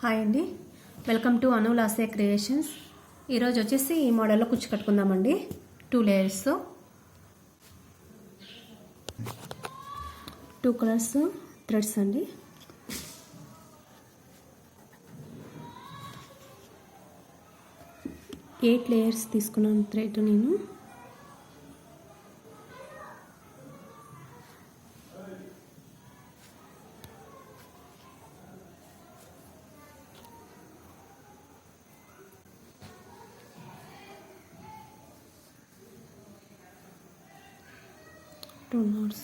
Hi అండి, welcome to అనులాసే creations. ఈరోజు వచ్చేసి ఈ మోడల్లో కుచ్చు కట్టుకుందామండి. 2 లేయర్స్, 2 కలర్స్ థ్రెడ్స్ అండి. ఎయిట్ లేయర్స్ తీసుకున్నాను థ్రెడ్ నేను. టూ knots,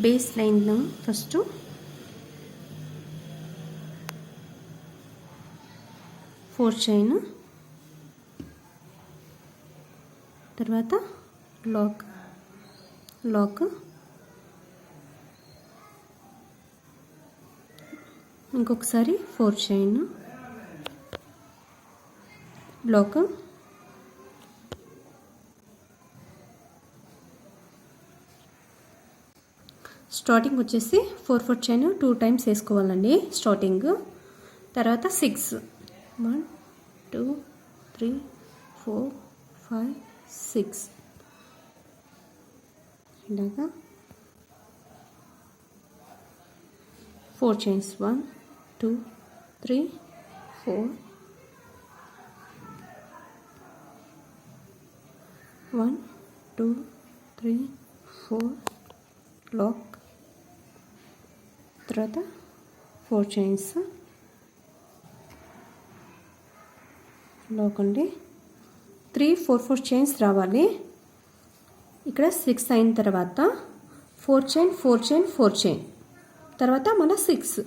బేస్ లైన్లో ఫస్ట్ 4 చైన్, తర్వాత లాక్, ఇంకొకసారి 4 చైన్, లాక్, స్టార్టింగ్ వచ్చేసి 4 చైన్ 2 టైమ్స్ వేసుకోవాలండి స్టార్టింగ్. తర్వాత 6, 1 2 3 4 5 6 ఇలాగా 4 చైన్స్, 1 2 3 4 1 2 3 4 లాక్, తర్వాత 4 చైన్స్, లాక్ అండి. 3 4 4 చైన్స్ రావాలి. ఇక్కడ 6 అయిన తర్వాత 4 చైన్ 4 చైన్ 4 చైన్, తర్వాత మన 6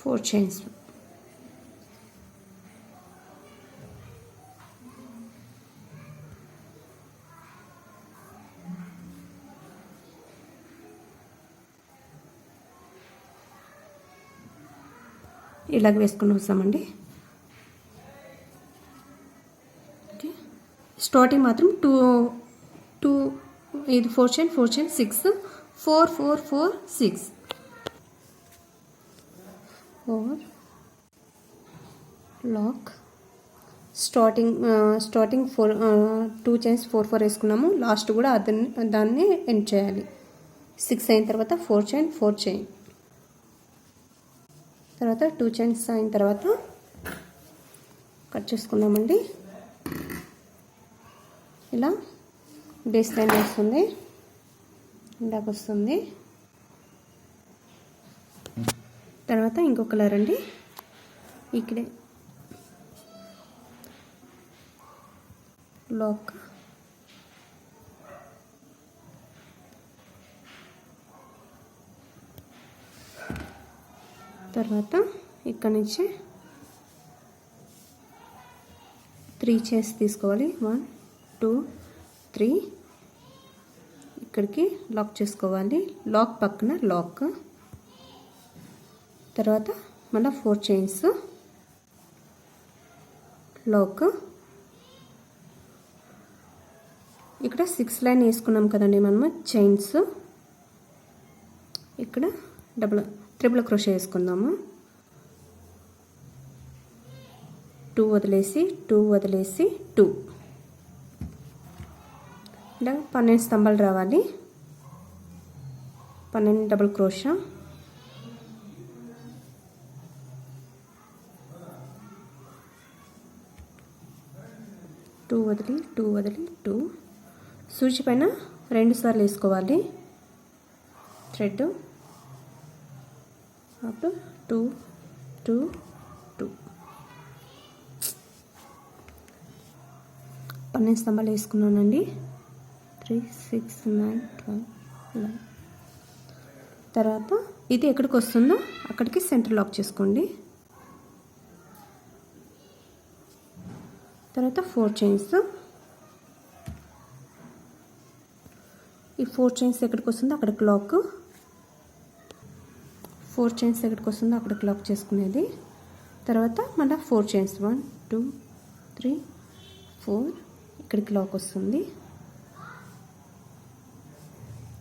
4 చైన్స్, ఇలాగ వేసుకొని వస్తామండి. ఓకే, స్టార్టింగ్ మాత్రం 2 ఇది 4 chain 4 chain 6 4 4 4 6 4 lock, starting 2 chains 4 4 వేసుకున్నాము. లాస్ట్ కూడా దాన్ని ఎండ్ చేయాలి. 6 అయిన తర్వాత 4 చైన్ 4 చైన్, తర్వాత 2 చైన్స్ అయిన తర్వాత కట్ చేసుకుందామండి. ఇలా బేస్ లైన్ వస్తుంది, ఇలాగ వస్తుంది. తర్వాత ఇంకో కలర్ అండి, ఇక్కడే లాక్, తర్వాత ఇక్కడ నుంచి 3 చైన్స్ తీసుకోవాలి. 1 2 3 ఇక్కడికి లాక్ చేసుకోవాలి. లాక్ పక్కన లాక్, తర్వాత మళ్ళీ 4 చైన్స్, లాక్. ఇక్కడ 6 లైన్ వేసుకున్నాం కదండి మనము చైన్స్. ఇక్కడ ట్రిపుల్ క్రోషే వేసుకుందాము. 2 వదిలేసి 2 వదిలేసి 2, ఇలా 12 స్తంభాలు రావాలి. 12 డబుల్ క్రోషా, టూ వదిలి 2 సూచి పైన 2 సార్లు వేసుకోవాలి థ్రెడ్. అప్పుడు 2 2 2 12 స్తంభాలు వేసుకున్నానండి. 3 6 9 12 11. తర్వాత ఇది ఎక్కడికి వస్తుందో అక్కడికి సెంటర్ లాక్ చేసుకోండి. తర్వాత 4 చైన్స్. ఈ 4 చైన్స్ ఎక్కడికి వస్తుందో అక్కడ క్లాక్, 4 చైన్స్ ఎక్కడికి వస్తుందో అక్కడ క్లాక్ చేసుకునేది. తర్వాత మళ్ళీ 4 చైన్స్ 1 2 3 4 ఇక్కడికి క్లాక్ వస్తుంది.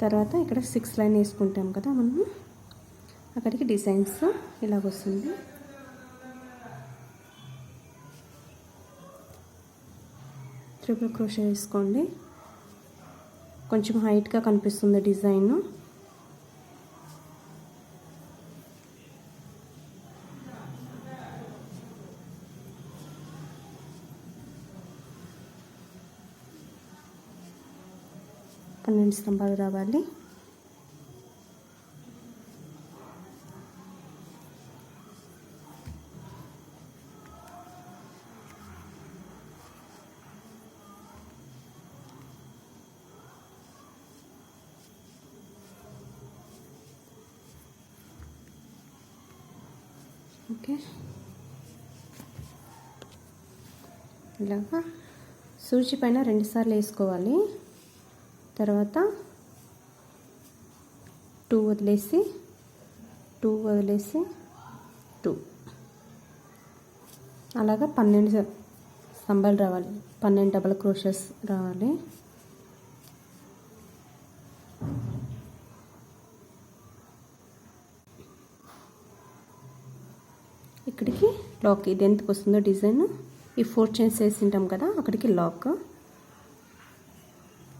తర్వాత ఇక్కడ 6 లైన్ వేసుకుంటాం కదా మనము, అక్కడికి డిజైన్స్ ఇలాగొస్తుంది. ట్రిపుల్ క్రోషే వేసుకోండి, కొంచెం హైట్గా కనిపిస్తుంది డిజైన్. పన్నెండు స్తంభాలు రావాలి. ఓకే, ఇలాగా సూచి పైన 2 సార్లు వేసుకోవాలి. తర్వాత 2 వదిలేసి 2 వదిలేసి 2 అలాగా 12 స్తంభాలు రావాలి, 12 డబల్ క్రోషెస్ రావాలి. ఇక్కడికి లాక్, ఇది ఎంతకు వస్తుందో డిజైన్, ఈ 4 చైన్స్ వేసి ఉంటాం కదా అక్కడికి లాక్.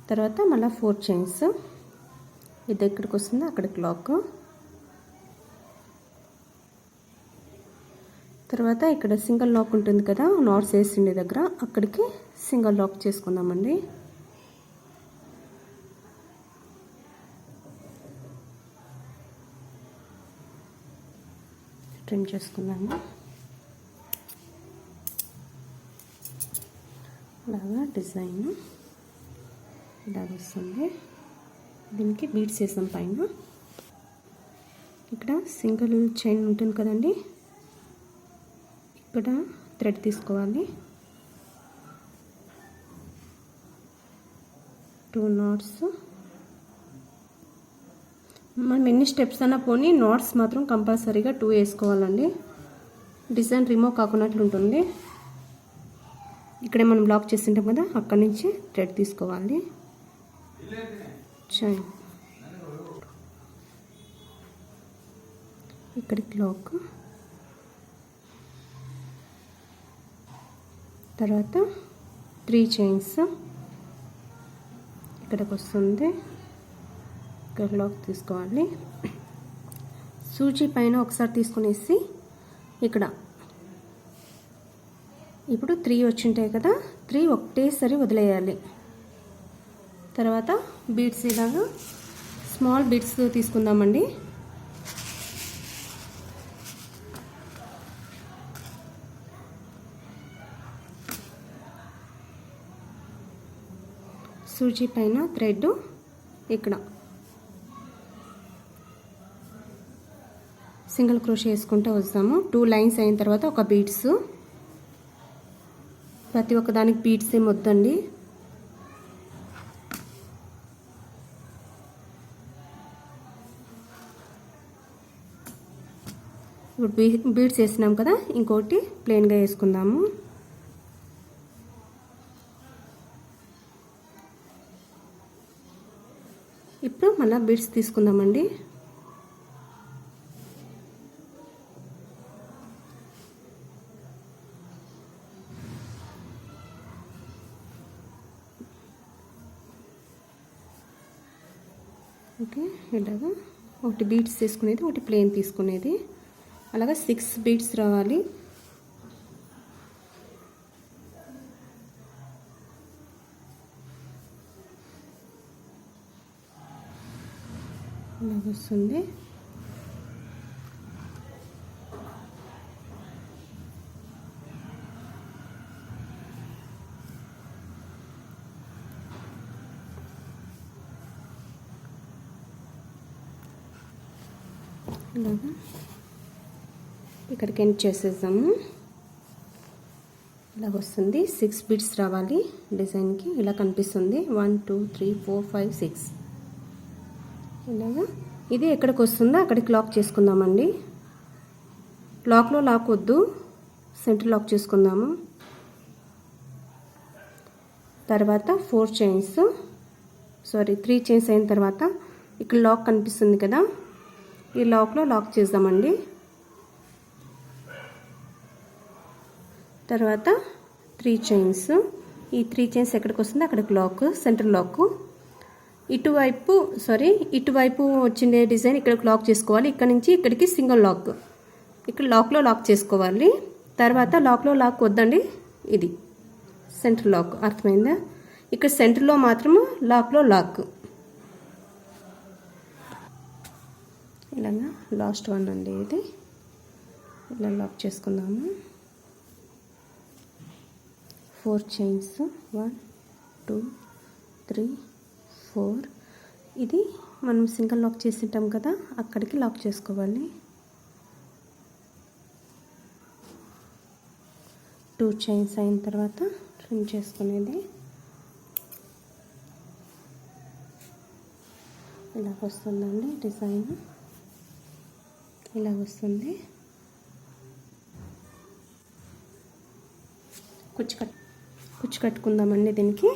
తర్వాత మళ్ళీ 4 చైన్స్, ఇది ఎక్కడికి వస్తుందో అక్కడికి లాక్. తర్వాత ఇక్కడ సింగిల్ లాక్ ఉంటుంది కదా నాట్స్ వేసిండే దగ్గర, అక్కడికి సింగిల్ లాక్ చేసుకుందామండి. ట్రిమ్ చేసుకున్నాము. అలాగా డిజైన్ ఇలాగ వస్తుంది. దీనికి బీడ్స్ వేసాం పైన. ఇక్కడ సింగిల్ చైన్ ఉంటుంది కదండి, ఇక్కడ థ్రెడ్ తీసుకోవాలి. 2 knots. మనం ఎన్ని స్టెప్స్ అయినా పోనీ నాట్స్ మాత్రం కంపల్సరీగా 2 వేసుకోవాలండి, డిజైన్ రిమూవ్ కాకున్నట్లు ఉంటుంది. ఇక్కడే మనం బ్లాక్ చేస్తుంటాం కదా అక్కడి నుంచి థ్రెడ్ తీసుకోవాలి. చైన్ ఇక్కడికి లాక్. తర్వాత 3 చైన్స్ ఇక్కడికి వస్తుంది, ఇక్కడ లాక్ తీసుకోవాలి. సూచి పైన ఒకసారి తీసుకునేసి ఇక్కడ ఇప్పుడు 3 వచ్చింటాయి కదా, 3 ఒకటేసారి వదిలేయాలి. తర్వాత బీడ్స్ ఇలాగా స్మాల్ బీడ్స్ తీసుకుందామండి. సూచి పైన థ్రెడ్ ఇక్కడ సింగిల్ క్రోషే వేసుకుంటూ వస్తాము. 2 లైన్స్ అయిన తర్వాత ఒక బీడ్స్, ప్రతి ఒక్క దానికి బీడ్స్ ఏమి వద్దండి. ఇప్పుడు బీడ్స్ వేసినాం కదా, ఇంకోటి ప్లెయిన్గా వేసుకుందాము. ఇప్పుడు మళ్ళీ బీడ్స్ తీసుకుందామండి. ఓకే, ఇలాగా ఒకటి బీడ్స్ తీసుకునేది, ఒకటి ప్లెయిన్ తీసుకునేది, అలాగా 6 బీడ్స్ రావాలి. ఇలాగ వస్తుంది. ఇలాగా ఇక్కడికి ఎండ్ చేసేద్దాము. ఇలా వస్తుంది. 6 బీడ్స్ రావాలి డిజైన్కి. ఇలా కనిపిస్తుంది 1 2 3 4 5 6 ఇలాగా. ఇది ఎక్కడికి వస్తుందో అక్కడికి లాక్ చేసుకుందామండి. లాక్లో లాక్ వద్దు, సెంటర్ లాక్ చేసుకుందాము. తర్వాత 3 చైన్స్ అయిన తర్వాత ఇక్కడ లాక్ కనిపిస్తుంది కదా, ఈ లాక్లో లాక్ చేద్దామండి. తర్వాత 3 చైన్స్. ఈ 3 చైన్స్ ఎక్కడికి వస్తుందో అక్కడికి లాక్, సెంటర్ లాక్. ఇటువైపు వచ్చిండే డిజైన్ ఇక్కడికి లాక్ చేసుకోవాలి. ఇక్కడ నుంచి ఇక్కడికి సింగిల్ లాక్, ఇక్కడ లాక్లో లాక్ చేసుకోవాలి. తర్వాత లాక్లో లాక్ వద్దండి, ఇది సెంటర్ లాక్. అర్థమైందా? ఇక్కడ సెంటర్లో మాత్రము లాక్లో లాక్. ఇలాగా లాస్ట్ వన్ అండి ఇది. ఇలా లాక్ చేసుకుందాము. 4 చైన్స్ 1 2 3 4. ఇది మనం సింగిల్ లాక్ చేసింటాం కదా, అక్కడికి లాక్ చేసుకోవాలి. 2 చైన్స్ అయిన తర్వాత ట్రిమ్ చేసుకునేది. ఇలా వస్తుందండి డిజైన్. ఇలా వస్తుంది. కుచ్చు కట్టుకుందామండి దీనికి.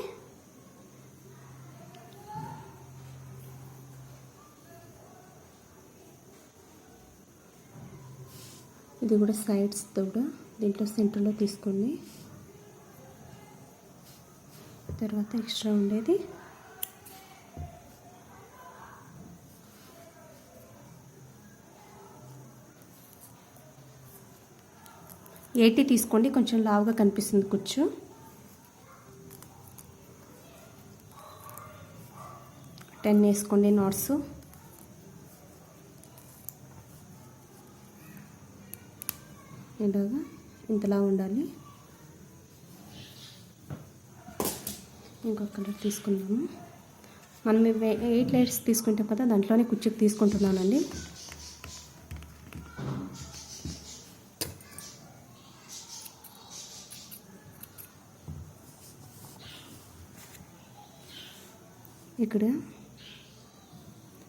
ఇది కూడా సైడ్స్ కూడా దీంట్లో సెంటర్లో తీసుకోండి. తర్వాత ఎక్స్ట్రా ఉండేది ఎయిటీ తీసుకోండి, కొంచెం లావుగా కనిపిస్తుంది కుచ్చు. టెన్ వేసుకోండి నాట్స్. ఇలాగా ఇంతలా ఉండాలి. ఇంకొక కలర్ తీసుకున్నాము. మనం 8 లేయర్స్ తీసుకుంటాం కదా, దాంట్లోనే కుచ్చుకి తీసుకుంటున్నానండి.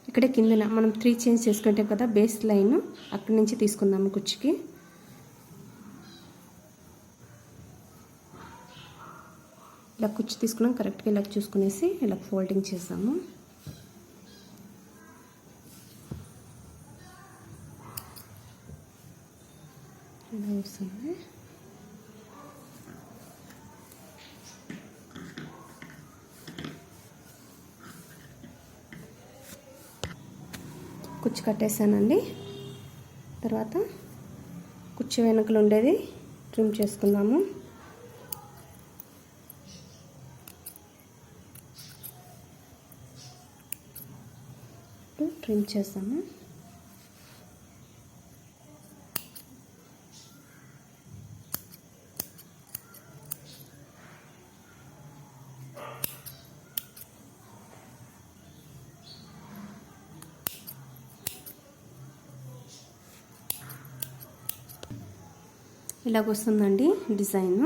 ఇక్కడ కిందన మనం 3 చైన్స్ చేసుకుంటాం కదా, బేస్ లైన్ అక్కడి నుంచి తీసుకుందాము కుచ్చుకి. ఇలా కుచ్చు తీసుకున్నాం, కరెక్ట్గా ఇలా చూసుకునేసి ఇలా ఫోల్డింగ్ చేసాము. ఇలా వస్తుంది. కుచ్చు కట్టేసానండి. తర్వాత కుచ్చు వెనుకలు ఉండేది ట్రిమ్ చేసుకుందాము. ట్రిమ్ చేస్తాము. ఇలాగ వస్తుందండి డిజైన్.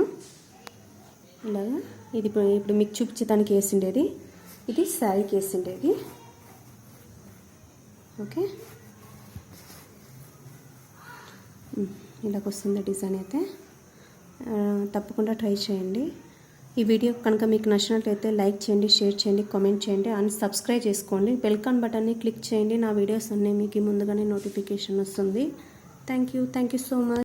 ఇలాగా ఇది ఇప్పుడు మీకు చూపించడానికి వేసిండేది, ఇది శారీకి వేసిండేది. ఓకే, ఇలాగ వస్తుంది డిజైన్ అయితే. తప్పకుండా ట్రై చేయండి. ఈ వీడియో కనుక మీకు నచ్చినట్లయితే లైక్ చేయండి, షేర్ చేయండి, కామెంట్ చేయండి అండ్ సబ్స్క్రైబ్ చేసుకోండి. బెల్ బటన్ని క్లిక్ చేయండి. నా వీడియోస్ అన్నీ మీకు ముందుగానే నోటిఫికేషన్ వస్తుంది. Thank you so much.